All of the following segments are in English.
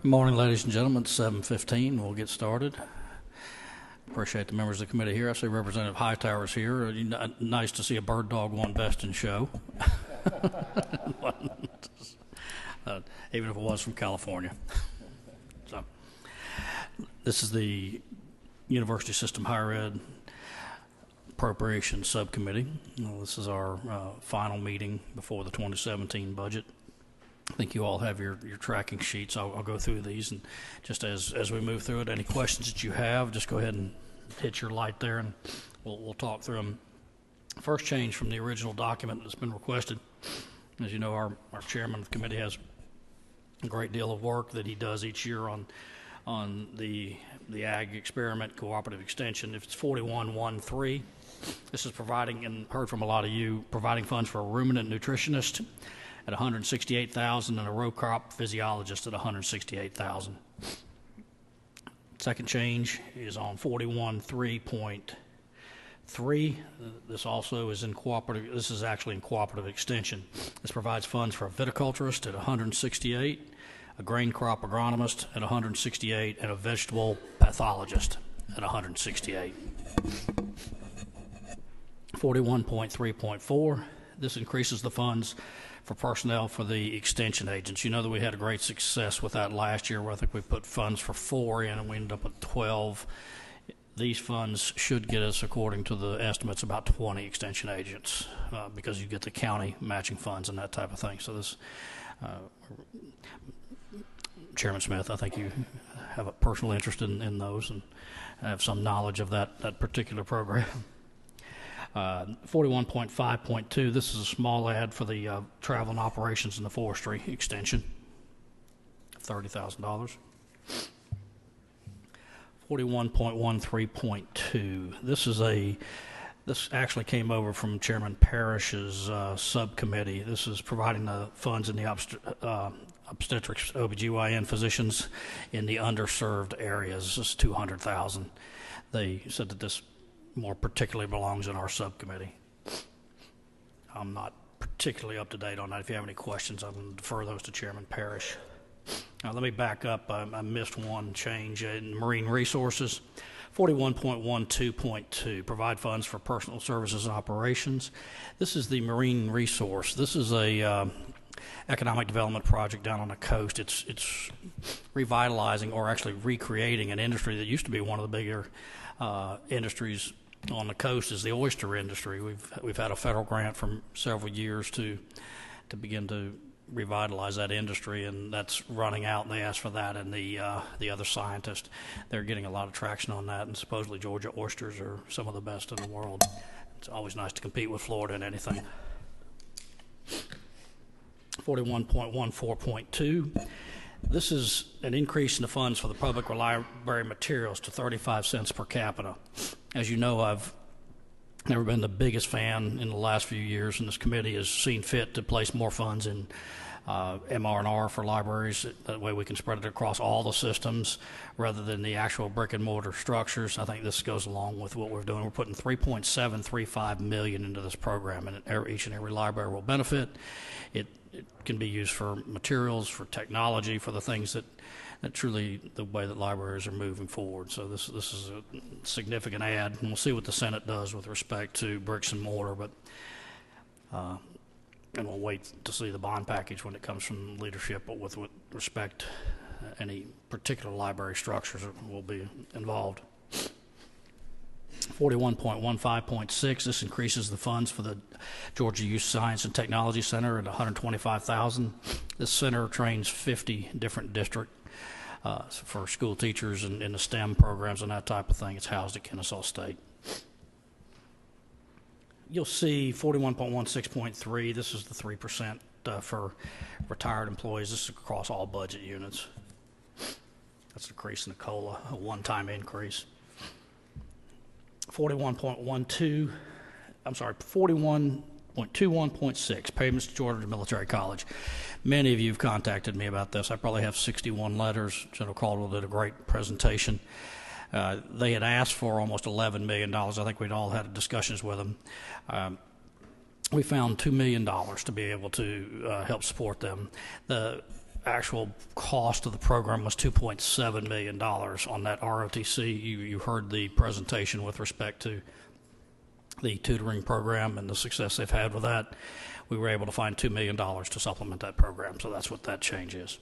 Good morning, ladies and gentlemen. It's 7:15. We'll get started. Appreciate the members of the committee here. I see Representative Hightower's here. Nice to see a Bird Dog One Beston show. Even if it was from California. So, this is the University System Higher Ed Appropriations Subcommittee. This is our final meeting before the 2017 budget. I think you all have your tracking sheets. I'll go through these, and just as we move through it, any questions that you have, just go ahead and hit your light there, and we'll talk through them. First change from the original document that's been requested. As you know, our chairman of the committee has a great deal of work that he does each year on the Ag Experiment Cooperative Extension. If it's 4113, this is providing, and heard from a lot of you, providing funds for a ruminant nutritionist at $168,000 and a row crop physiologist at $168,000. Second change is on 41.3.3. This also is in cooperative. This is actually in cooperative extension. This provides funds for a viticulturist at $168,000, a grain crop agronomist at $168,000, and a vegetable pathologist at $168,000. 41.3.4. This increases the funds for personnel for the extension agents. You know that we had a great success with that last year, where I think we put funds for 4 in and we ended up with 12. These funds should get us, according to the estimates, about 20 extension agents because you get the county matching funds and that type of thing. So this, Chairman Smith, I think you have a personal interest in those and have some knowledge of that particular program. 41.5.2, this is a small ad for the travel and operations in the forestry extension, $30,000. 41.13.2, this actually came over from Chairman Parrish's subcommittee. This is providing the funds in the obstetrics OBGYN physicians in the underserved areas. This is $200,000. They said that this more particularly belongs in our subcommittee. I'm not particularly up to date on that. If you have any questions, I'm going to defer those to Chairman Parrish. Now, let me back up. I missed one change in marine resources. 41.12.2, provide funds for personal services and operations. This is the marine resource. This is a economic development project down on the coast. It's revitalizing, or actually recreating, an industry that used to be one of the bigger industries on the coast, is the oyster industry. We've had a federal grant for several years to begin to revitalize that industry, and that's running out. And they asked for that, and the other scientists, they're getting a lot of traction on that. And supposedly Georgia oysters are some of the best in the world. It's always nice to compete with Florida in anything. 41.14.2. This is an increase in the funds for the public library materials to 35 cents per capita. As you know, I've never been the biggest fan in the last few years, and this committee has seen fit to place more funds in MR&R for libraries. That way we can spread it across all the systems rather than the actual brick and mortar structures. I think this goes along with what we're doing. We're putting $3.735 million into this program, and each and every library will benefit. It can be used for materials, for technology, for the things that truly the way that libraries are moving forward. So this is a significant add, and we'll see what the Senate does with respect to bricks and mortar, but and we'll wait to see the bond package when it comes from leadership, but with respect any particular library structures will be involved. 41.15.6, this increases the funds for the Georgia Youth Science and Technology Center at $125,000. This center trains 50 different districts for school teachers and in the STEM programs and that type of thing. It's housed at Kennesaw State. You'll see 41.16.3, this is the 3% for retired employees. This is across all budget units. That's an increase in the COLA, a one-time increase. 41.21.6, payments to Georgia Military College. Many of you have contacted me about this. I probably have 61 letters. General Caldwell did a great presentation. They had asked for almost $11 million. I think we'd all had discussions with them. We found $2 million to be able to help support them. actual cost of the program was $2.7 million on that ROTC. You heard the presentation with respect to the tutoring program and the success they've had with that. We were able to find $2 million to supplement that program, so that's what that change is.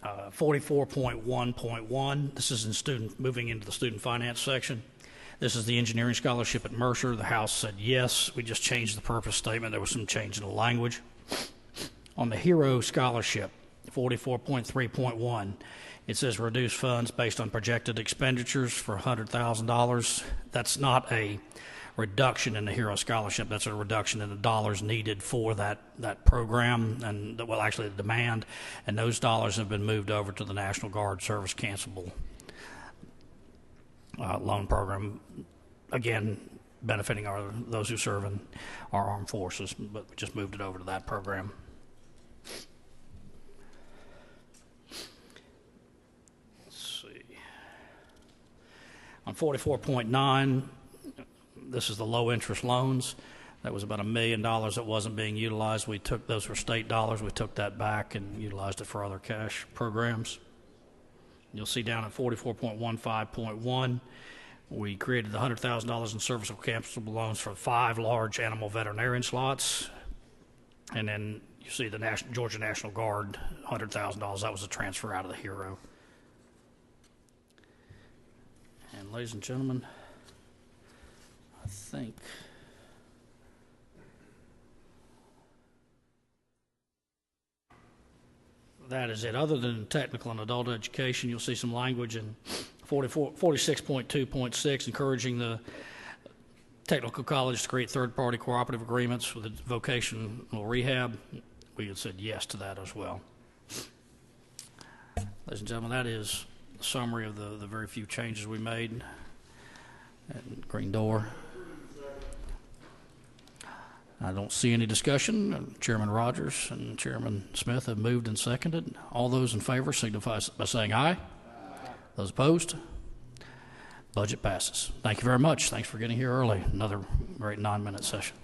44.1.1, this is moving into the student finance section. This is the engineering scholarship at Mercer. The House said yes. We just changed the purpose statement. There was some change in the language. On the HERO scholarship, 44.3.1, it says reduce funds based on projected expenditures for $100,000. That's not a reduction in the HERO scholarship. That's a reduction in the dollars needed for that program, and well, actually the demand, and those dollars have been moved over to the National Guard Service Cancelable loan program, again benefiting those who serve in our armed forces, but we just moved it over to that program. Let's see. On 44.9, this is the low interest loans. That was about $1 million that wasn't being utilized. We took those for state dollars. We took that back and utilized it for other cash programs. You'll see down at 44.15.1, we created the $100,000 in serviceable cancelable loans for 5 large animal veterinarian slots. And then you see the Georgia National Guard, $100,000. That was a transfer out of the HERO. And ladies and gentlemen, I think that is it. Other than technical and adult education, you'll see some language in 46.2.6, encouraging the technical college to create third-party cooperative agreements with the vocational rehab. We had said yes to that as well. Ladies and gentlemen, that is a summary of the very few changes we made at Green Door. I don't see any discussion. Chairman Rogers and Chairman Smith have moved and seconded. All those in favor signify by saying aye. Those opposed? Budget passes. Thank you very much. Thanks for getting here early. Another great 9-minute session.